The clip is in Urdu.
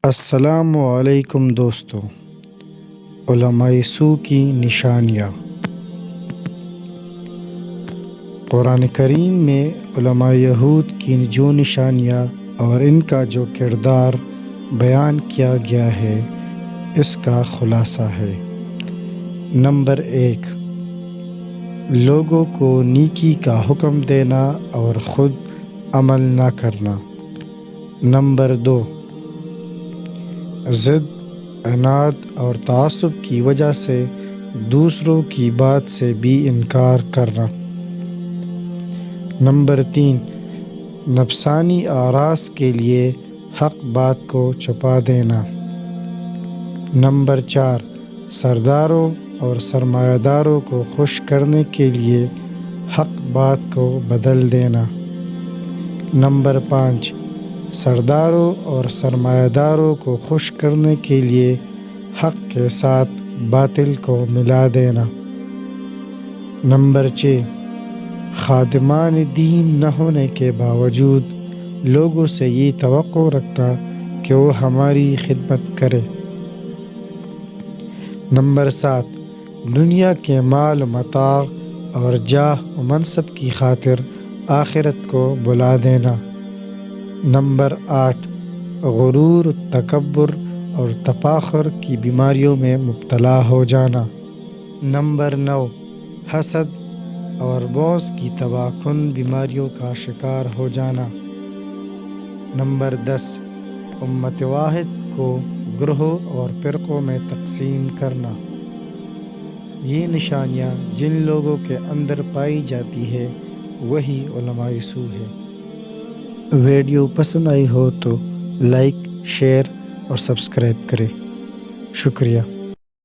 السلام علیکم دوستو، علماء سو کی نشانیاں۔ قرآن کریم میں علماء یہود کی جو نشانیاں اور ان کا جو کردار بیان کیا گیا ہے، اس کا خلاصہ ہے۔ نمبر 1، لوگوں کو نیکی کا حکم دینا اور خود عمل نہ کرنا۔ نمبر 2، ضد، عناد اور تعصب کی وجہ سے دوسروں کی بات سے بھی انکار کرنا۔ نمبر 3، نفسانی آراز کے لیے حق بات کو چھپا دینا۔ نمبر 4، سرداروں اور سرمایہ داروں کو خوش کرنے کے لیے حق بات کو بدل دینا۔ نمبر 5، سرداروں اور سرمایہ داروں کو خوش کرنے کے لیے حق کے ساتھ باطل کو ملا دینا۔ نمبر 6، خادمان دین نہ ہونے کے باوجود لوگوں سے یہ توقع رکھنا کہ وہ ہماری خدمت کرے۔ نمبر 7، دنیا کے مال و متاع اور جاہ و منصب کی خاطر آخرت کو بھلا دینا۔ نمبر 8، غرور، تکبر اور تفاخر کی بیماریوں میں مبتلا ہو جانا۔ نمبر 9، حسد اور بغض کی تباہ کن بیماریوں کا شکار ہو جانا۔ نمبر 10، امت واحد کو گروہوں اور فرقوں میں تقسیم کرنا۔ یہ نشانیاں جن لوگوں کے اندر پائی جاتی ہے وہی علماء سو ہے۔ ویڈیو پسند آئی ہو تو لائک، شیئر اور سبسکرائب کریں۔ شکریہ۔